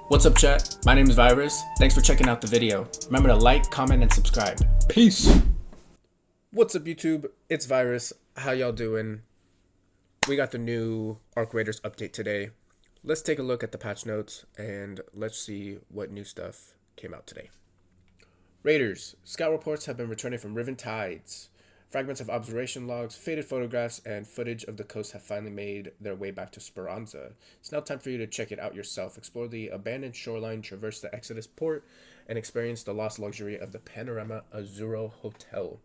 What's up, chat? My name is Virus. Thanks for checking out the video. Remember to like, comment, and subscribe. Peace! What's up, YouTube? It's Virus. How y'all doing? We got the new Arc Raiders update today. Let's take a look at the patch notes and let's see what new stuff came out today. Raiders. Scout reports have been returning from Riven tides. Fragments of observation logs, faded photographs, and footage of the coast have finally made their way back to Speranza. It's now time for you to check it out yourself. Explore the abandoned shoreline, traverse the Exodus port, and experience the lost luxury of the Panorama Azzurro Hotel.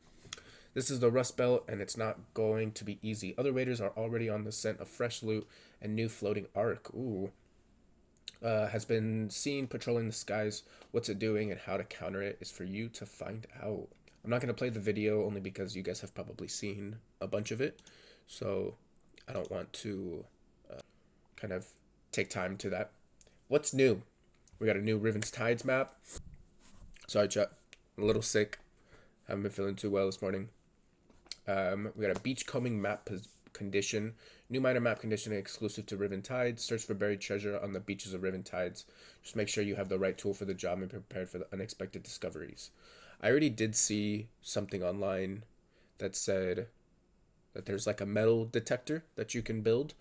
This is the Rust Belt, and it's not going to be easy. Other raiders are already on the scent of fresh loot and new floating arc. Has been seen patrolling the skies. What's it doing and how to counter it is for you to find out. I'm not going to play the video only because you guys have probably seen a bunch of it. So I don't want to kind of take time to that. What's new? We got a new Riven's Tides map. Sorry, chat. I'm a little sick. Haven't been feeling too well this morning. We got a beachcombing map condition. New minor map condition exclusive to Riven Tides. Search for buried treasure on the beaches of Riven Tides. Just make sure you have the right tool for the job and be prepared for the unexpected discoveries. I already did see something online that said that there's like a metal detector that you can build.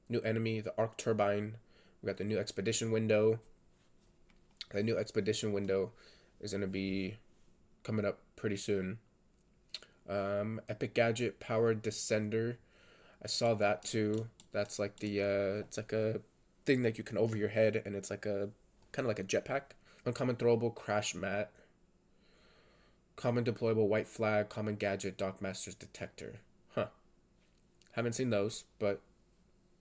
New enemy, the arc turbine. We got the new expedition window. The new expedition window is going to be coming up pretty soon. Epic gadget powered descender. I saw that too. That's like the it's like a thing that you can over your head, and it's like a kind of like a jetpack. Uncommon throwable crash mat. Common deployable white flag, common gadget, Dockmaster's detector. Haven't seen those, but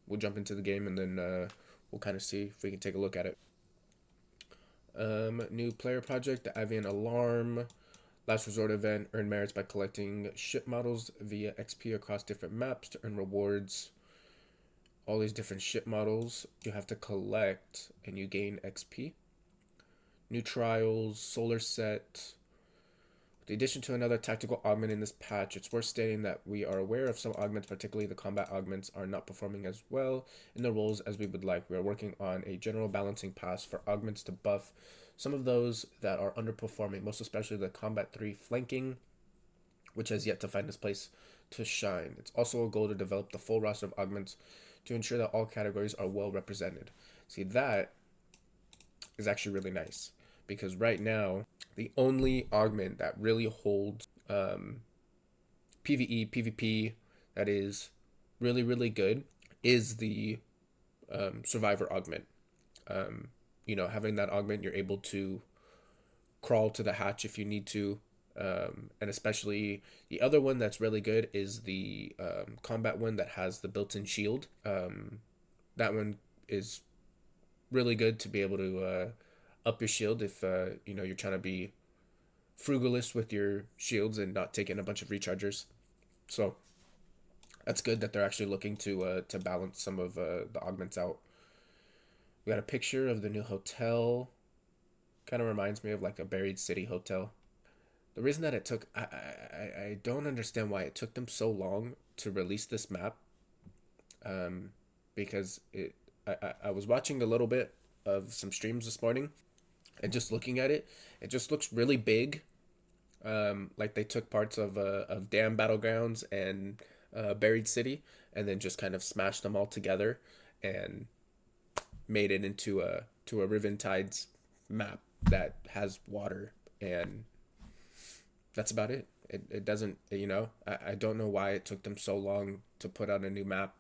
we'll jump into the game and then we'll kind of see if we can take a look at it. New player project, the Avian Alarm. Last resort event, earn merits by collecting ship models via XP across different maps to earn rewards. All these different ship models you have to collect and you gain XP. New trials, solar set. With the addition to another tactical augment in this patch, it's worth stating that we are aware of some augments, particularly the combat augments, are not performing as well in their roles as we would like. We are working on a general balancing pass for augments to buff some of those that are underperforming, most especially the Combat 3 flanking, which has yet to find its place to shine. It's also a goal to develop the full roster of augments to ensure that all categories are well represented. See, that is actually really nice, because right now, the only augment that really holds PvE, PvP that is really, really good is the Survivor augment. Having that augment, you're able to crawl to the hatch if you need to. And especially the other one that's really good is the combat one that has the built-in shield. That one is really good to be able to up your shield if you're trying to be frugalist with your shields and not taking a bunch of rechargers. So that's good that they're actually looking to balance some of the augments out. We got a picture of the new hotel. Kind of reminds me of like a buried city hotel. The reason that it took, I don't understand why it took them so long to release this map. Because I was watching a little bit of some streams this morning, and just looking at it, it just looks really big. Like they took parts of Dam Battlegrounds and Buried City, and then just kind of smashed them all together and made it into a Riven Tides map that has water, and that's about it. It doesn't, I don't know why it took them so long to put out a new map.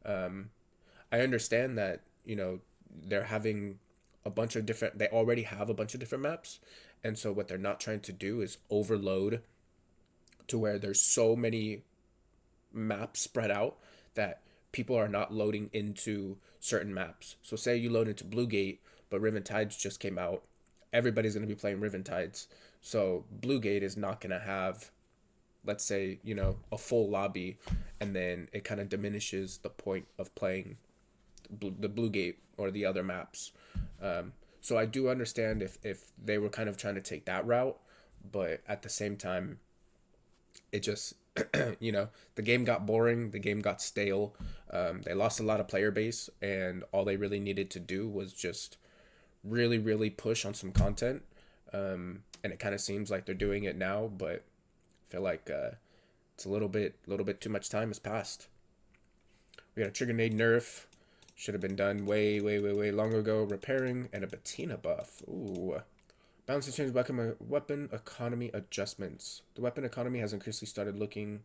I understand that, they're having they already have a bunch of different maps. And so what they're not trying to do is overload to where there's so many maps spread out that people are not loading into certain maps. So say you load into Bluegate, but Riven Tides just came out. Everybody's going to be playing Riven Tides. So Bluegate is not going to have, let's say, a full lobby, and then it kind of diminishes the point of playing the Bluegate or the other maps. So I do understand if they were kind of trying to take that route, but at the same time, it just You know, the game got boring, the game got stale. They lost a lot of player base, and all they really needed to do was just really, really push on some content. And it kind of seems like they're doing it now, but I feel like it's a little bit too much time has passed. We got a Trigger Nade nerf. Should have been done way, way, way, way long ago. Repairing and a Patina buff. Ooh. Balance change weapon economy adjustments. The weapon economy has increasingly started looking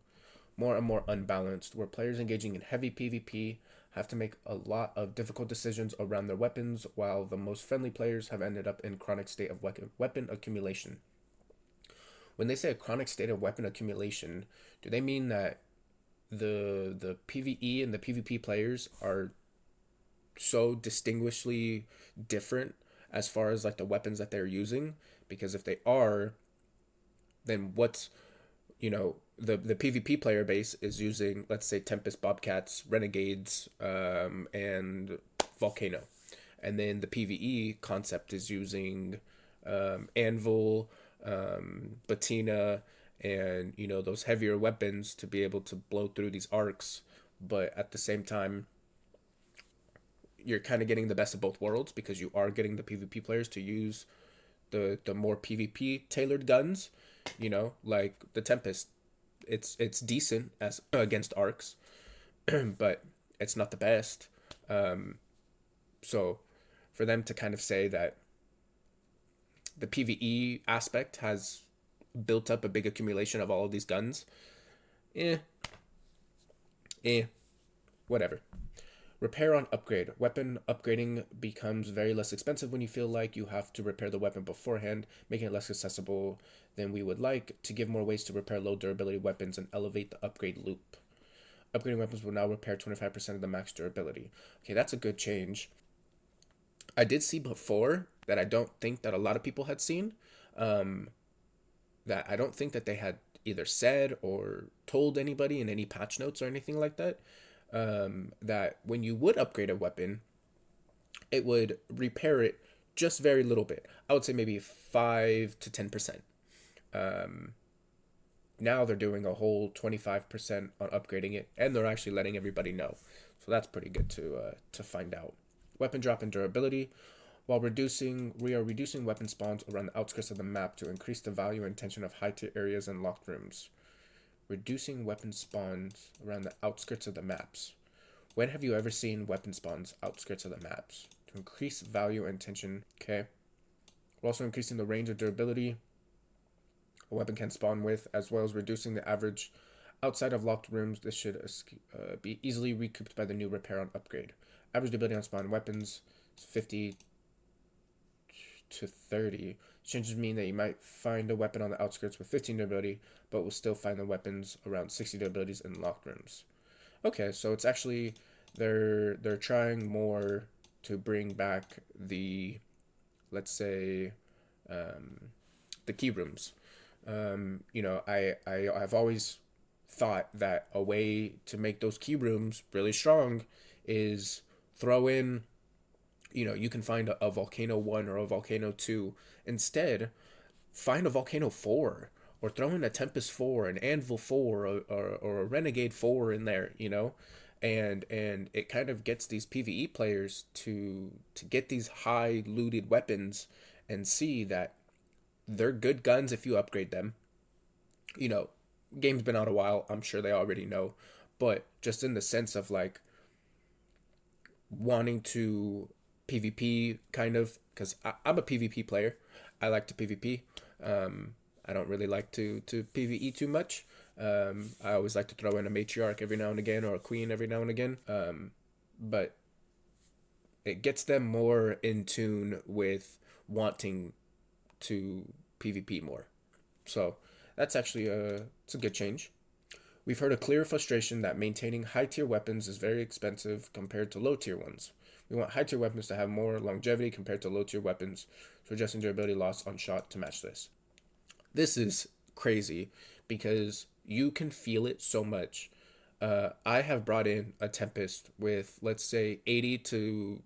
more and more unbalanced, where players engaging in heavy PvP have to make a lot of difficult decisions around their weapons, while the most friendly players have ended up in chronic state of weapon accumulation. When they say a chronic state of weapon accumulation, do they mean that the PvE and the PvP players are so distinguishedly different as far as like the weapons that they're using? Because if they are, then what's, the PvP player base is using, let's say, Tempest, Bobcats, Renegades, and Volcano, and then the PvE concept is using Anvil, Batina, and those heavier weapons to be able to blow through these arcs. But at the same time, you're kind of getting the best of both worlds, because you are getting the PvP players to use the more PvP tailored guns, like the Tempest. It's decent as against arcs, but it's not the best. So for them to kind of say that the PvE aspect has built up a big accumulation of all of these guns, eh, eh, whatever. Repair on upgrade. Weapon upgrading becomes very less expensive when you feel like you have to repair the weapon beforehand, making it less accessible than we would like, to give more ways to repair low durability weapons and elevate the upgrade loop. Upgrading weapons will now repair 25% of the max durability. Okay, that's a good change. I did see before that I don't think that a lot of people had seen, um, that I don't think that they had either said or told anybody in any patch notes or anything like that, that when you would upgrade a weapon, it would repair it just very little bit. I would say maybe 5 to 10%. Um, Now they're doing a whole 25% on upgrading it, and they're actually letting everybody know. So that's pretty good to find out. Weapon drop and durability. While we are reducing weapon spawns around the outskirts of the map to increase the value and tension of high tier areas and locked rooms. Reducing weapon spawns around the outskirts of the maps. When have you ever seen weapon spawns outskirts of the maps? To increase value and tension. Okay. We're also increasing the range of durability a weapon can spawn with, as well as reducing the average outside of locked rooms. This should be easily recouped by the new repair on upgrade. Average durability on spawn weapons is 50 to 30. Changes mean that you might find a weapon on the outskirts with 15 durability, but will still find the weapons around 60 durabilities in locked rooms. Okay, so it's actually they're trying more to bring back the, let's say, um, the key rooms. I've always thought that a way to make those key rooms really strong is throw in, you can find a Volcano 1 or a Volcano 2. Instead, find a Volcano 4, or throw in a Tempest 4, an Anvil 4, or a Renegade 4 in there, and it kind of gets these PvE players to get these high looted weapons and see that they're good guns if you upgrade them. You know, game's been out a while. I'm sure they already know, but just in the sense of like wanting to PvP kind of, because I'm a PvP player. I like to PvP. I don't really like to PvE too much. I always like to throw in a matriarch every now and again, or a queen every now and again. But it gets them more in tune with wanting to PvP more. So that's actually it's a good change. We've heard a clear frustration that maintaining high tier weapons is very expensive compared to low tier ones. We want high tier weapons to have more longevity compared to low tier weapons, so adjusting durability loss on shot to match this. This is crazy because you can feel it so much. I have brought in a Tempest with, let's say, 80 to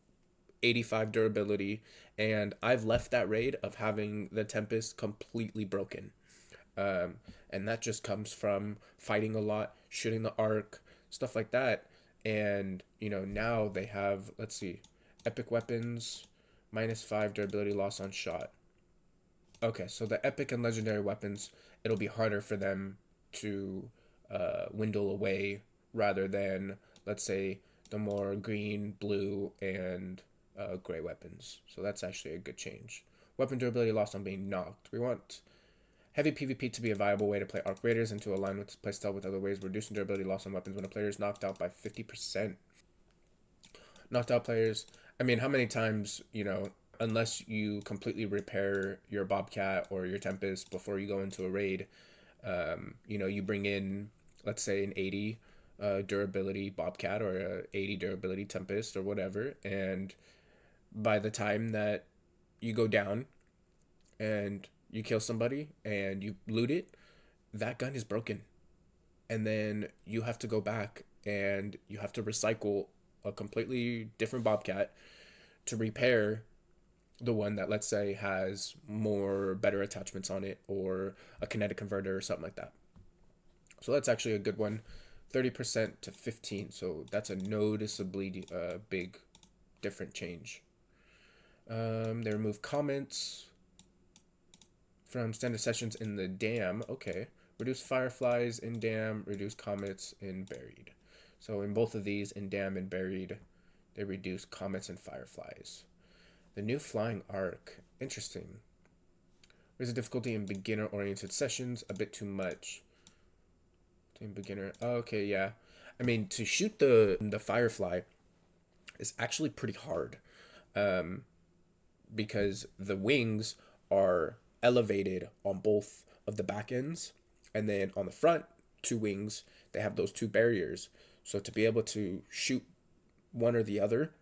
85 durability, and I've left that raid of having the Tempest completely broken. And that just comes from fighting a lot, shooting the arc, stuff like that. And now they have, let's see, epic weapons, -5 durability loss on shot. Okay, so the epic and legendary weapons, it'll be harder for them to dwindle away rather than, let's say, the more green, blue, and gray weapons. So that's actually a good change. Weapon durability lost on being knocked. We want heavy PvP to be a viable way to play Arc Raiders and to align with playstyle with other ways, reducing durability loss on weapons when a player is knocked out by 50%. Knocked out players, I mean, how many times, unless you completely repair your Bobcat or your Tempest before you go into a raid, you bring in, let's say, an 80 durability Bobcat or a 80 durability Tempest or whatever, and by the time that you go down and you kill somebody and you loot it, that gun is broken. And then you have to go back and you have to recycle a completely different Bobcat to repair the one that, let's say, has more better attachments on it or a kinetic converter or something like that. So that's actually a good one. 30% to 15. So that's a noticeably big different change. They remove comments from standard sessions in the dam. Okay. Reduce fireflies in dam, reduce comets in buried. So in both of these, in dam and buried, they reduce comets and fireflies. The new flying arc. Interesting. Raise the difficulty in beginner-oriented sessions a bit too much. In beginner. Okay, yeah. I mean, to shoot the firefly is actually pretty hard. Because the wings are elevated on both of the back ends, and then on the front two wings they have those two barriers. So to be able to shoot one or the other,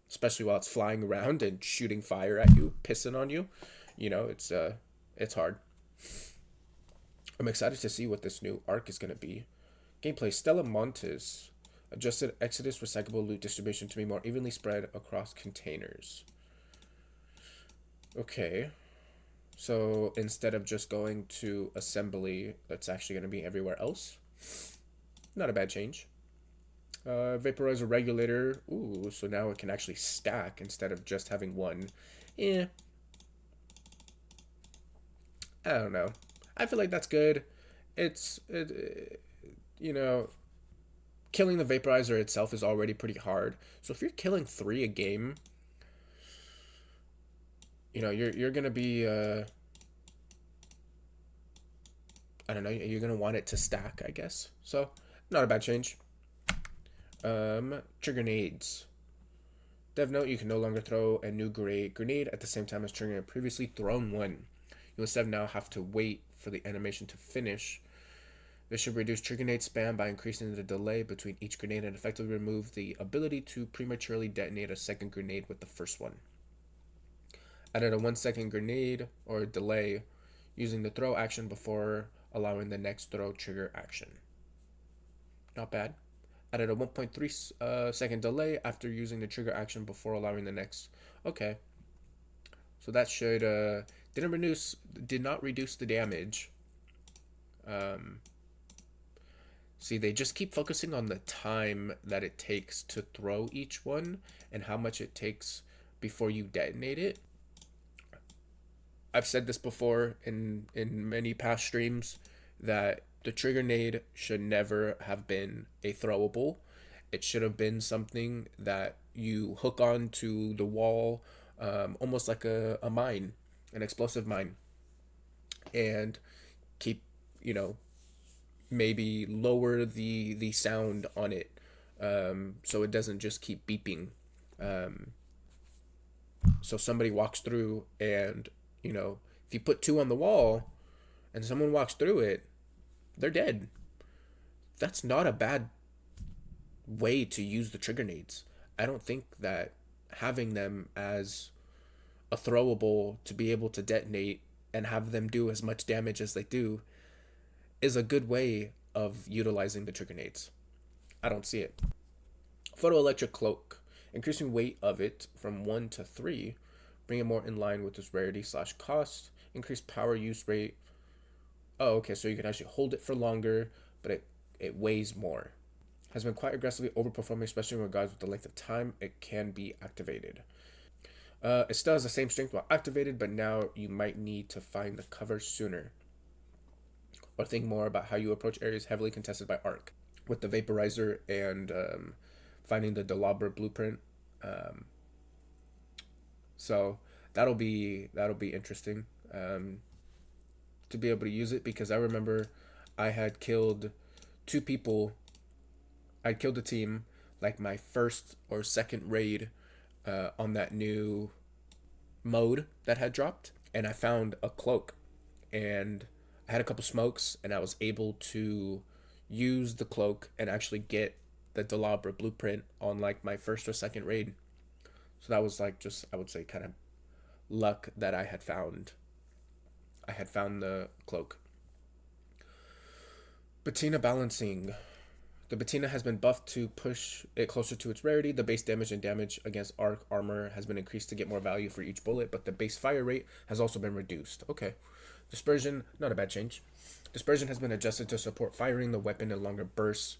especially while it's flying around and shooting fire at you, pissing on you, it's hard. I'm excited to see what this new arc is going to be. Gameplay. Stella Montes adjusted Exodus recyclable loot distribution to be more evenly spread across containers. Okay. So instead of just going to assembly, that's actually going to be everywhere else. Not a bad change. Vaporizer regulator. Ooh, so now it can actually stack instead of just having one. Eh. I don't know. I feel like that's good. You know, killing the vaporizer itself is already pretty hard. So if you're killing 3 a game, you're gonna be I don't know, you're gonna want it to stack, I guess. So not a bad change. Trigger nades. Dev note: you can no longer throw a new grenade at the same time as triggering a previously thrown one. You instead now have to wait for the animation to finish. This should reduce trigger nade spam by increasing the delay between each grenade and effectively remove the ability to prematurely detonate a second grenade with the first one. Added a 1-second grenade or delay using the throw action before allowing the next throw trigger action. Not bad. Added a 1.3 second delay after using the trigger action before allowing the next. Okay. So that should did not reduce the damage. See, they just keep focusing on the time that it takes to throw each one and how much it takes before you detonate it. I've said this before in many past streams that the trigger nade should never have been a throwable. It should have been something that you hook on to the wall, almost like a mine, an explosive mine, and keep, maybe lower the sound on it, so it doesn't just keep beeping. So somebody walks through and, if you put 2 on the wall and someone walks through it, they're dead. That's not a bad way to use the trigger nades. I don't think that having them as a throwable to be able to detonate and have them do as much damage as they do is a good way of utilizing the trigger nades. I don't see it. Photoelectric cloak. Increasing weight of it from 1 to 3 bring it more in line with its rarity slash cost, increase power use rate. Oh, okay, so you can actually hold it for longer, but it weighs more. Has been quite aggressively overperforming, especially in regards with the length of time it can be activated. It still has the same strength while activated, but now you might need to find the cover sooner or think more about how you approach areas heavily contested by arc. With the vaporizer and finding the Delabra blueprint, um, so that'll be interesting to be able to use it, because I remember I had killed two people. I killed a team like my first or second raid on that new mode that had dropped, and I found a cloak, and I had a couple smokes, and I was able to use the cloak and actually get the Delabra blueprint on like my first or second raid. So that was like, just, I would say, kind of luck that I had found the cloak. Patina balancing. The Patina has been buffed to push it closer to its rarity. The base damage and damage against arc armor has been increased to get more value for each bullet, but the base fire rate has also been reduced. Okay. Dispersion, not a bad change. Dispersion has been adjusted to support firing the weapon in longer bursts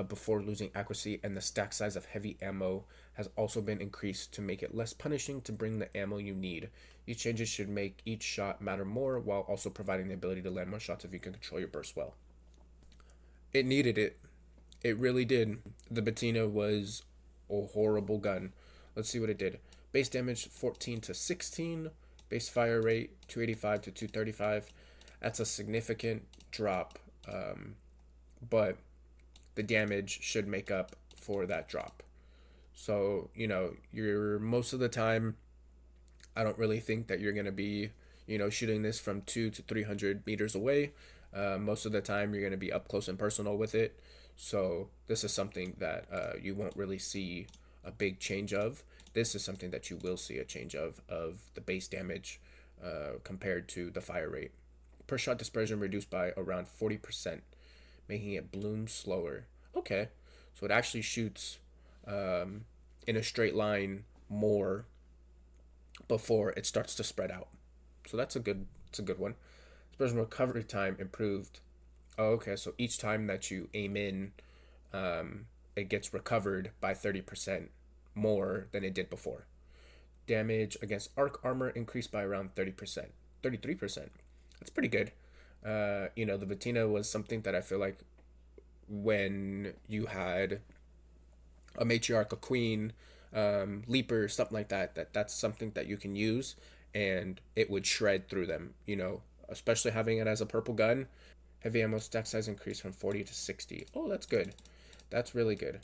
before losing accuracy, and the stack size of heavy ammo has also been increased to make it less punishing to bring the ammo you need. These changes should make each shot matter more, while also providing the ability to land more shots if you can control your burst well. It needed it. It really did. The Bettina was a horrible gun. Let's see what it did. Base damage 14 to 16. Base fire rate 285 to 235. That's a significant drop, but the damage should make up for that drop. So, you're most of the time, I don't really think that you're going to be, shooting this from 200 to 300 meters away. Most of the time, you're going to be up close and personal with it. So, this is something that you won't really see a big change of. This is something that you will see a change of the base damage compared to the fire rate. Per shot dispersion reduced by around 40%, making it bloom slower. Okay, so it actually shoots in a straight line more before it starts to spread out. So it's a good one. Dispersion recovery time improved. Oh, okay, so each time that you aim in, it gets recovered by 30% more than it did before. Damage against arc armor increased by around 30%, 33%. That's pretty good. The Bettina was something that I feel like when you had a matriarch, a queen, leaper, something like that's something that you can use, and it would shred through them. Especially having it as a purple gun. Heavy ammo stack size increased from 40 to 60. Oh, that's good. That's really good.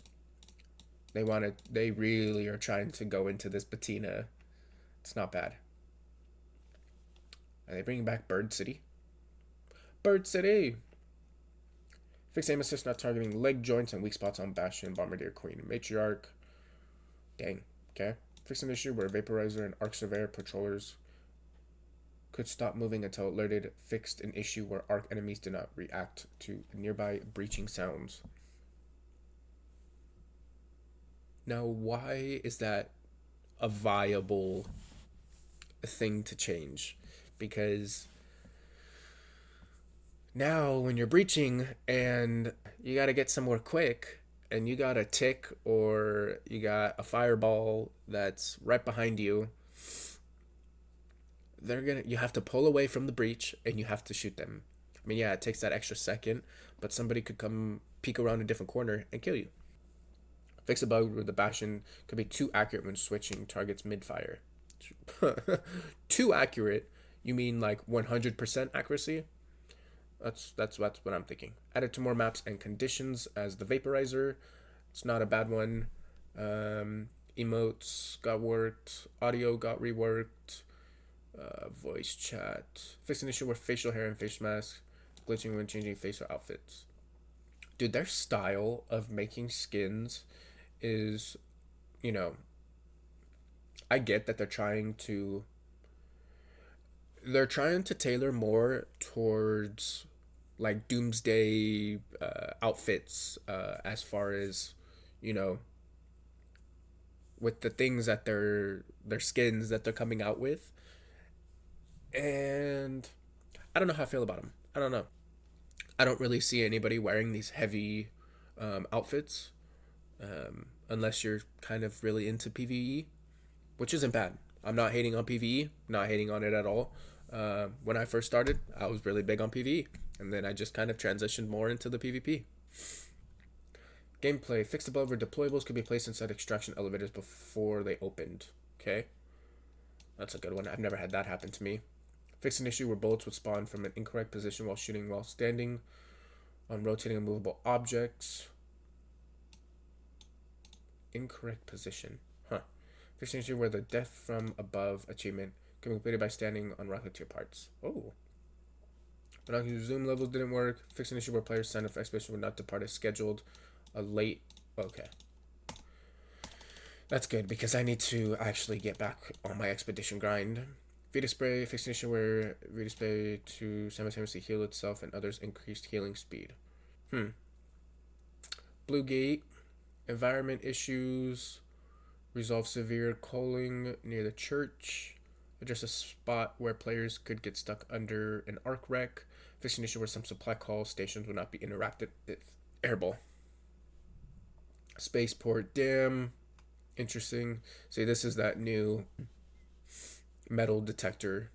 They really are trying to go into this Bettina. It's not bad. Are they bringing back Bird City? Bird City! Fixed aim assist not targeting leg joints and weak spots on Bastion, Bombardier, Queen, and Matriarch. Dang. Okay. Fixed an issue where Vaporizer and Arc Surveyor patrollers could stop moving until alerted. Fixed an issue where arc enemies did not react to nearby breaching sounds. Now, why is that a viable thing to change? Because now when you're breaching and you got to get somewhere quick, and you got a tick or you got a fireball that's right behind you, you have to pull away from the breach and you have to shoot them. I mean, yeah, it takes that extra second, but somebody could come peek around a different corner and kill you. Fix a bug where the Bastion could be too accurate when switching targets mid-fire. Too accurate? You mean like 100% accuracy? That's what I'm thinking. Added to more maps and conditions as the Vaporizer. It's not a bad one. Emotes got worked. Audio got reworked. Voice chat. Fixed an issue where facial hair and face masks glitching when changing facial outfits. Dude, their style of making skins is, you know, I get that they're trying to tailor more towards like doomsday outfits, as far as, you know with the things that their skins that they're coming out with, and I don't know how I feel about them. I don't know. I don't really see anybody wearing these heavy outfits unless you're kind of really into PVE, which isn't bad. I'm not hating on PVE, not hating on it at all. When I first started, I was really big on PVE, and then I just kind of transitioned more into the PvP. Gameplay. Fixed above where deployables could be placed inside extraction elevators before they opened. Okay. That's a good one. I've never had that happen to me. Fix an issue where bullets would spawn from an incorrect position while shooting while standing on rotating and movable objects. Incorrect position. Huh. Fix an issue where the death from above achievement can be completed by standing on Rocketeer parts. Oh. Binocular zoom levels didn't work. Fix an issue where players signed up for expedition would not depart as scheduled. A late. Okay. That's good because I need to actually get back on my expedition grind. Vita spray. Fix an issue where Vita spray to simultaneously heal itself and others increased healing speed. Blue gate. Environment issues. Resolve severe culling near the church. Address a spot where players could get stuck under an arc wreck. Fix an issue where some supply call stations will not be interacted with. Airball. Spaceport dim. Interesting. See, this is that new metal detector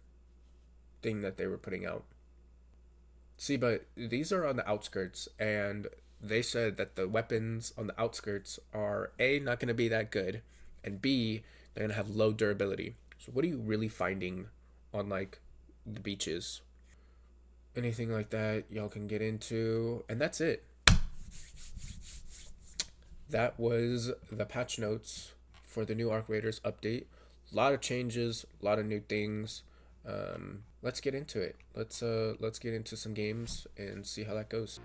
thing that they were putting out. See, but these are on the outskirts, and they said that the weapons on the outskirts are A, not going to be that good, and B, they're going to have low durability. So what are you really finding on, like, the beaches? Anything like that y'all can get into, and that's it. That was the patch notes for the new Arc Raiders update. A lot of changes, a lot of new things. Let's get into it. Let's get into some games and see how that goes.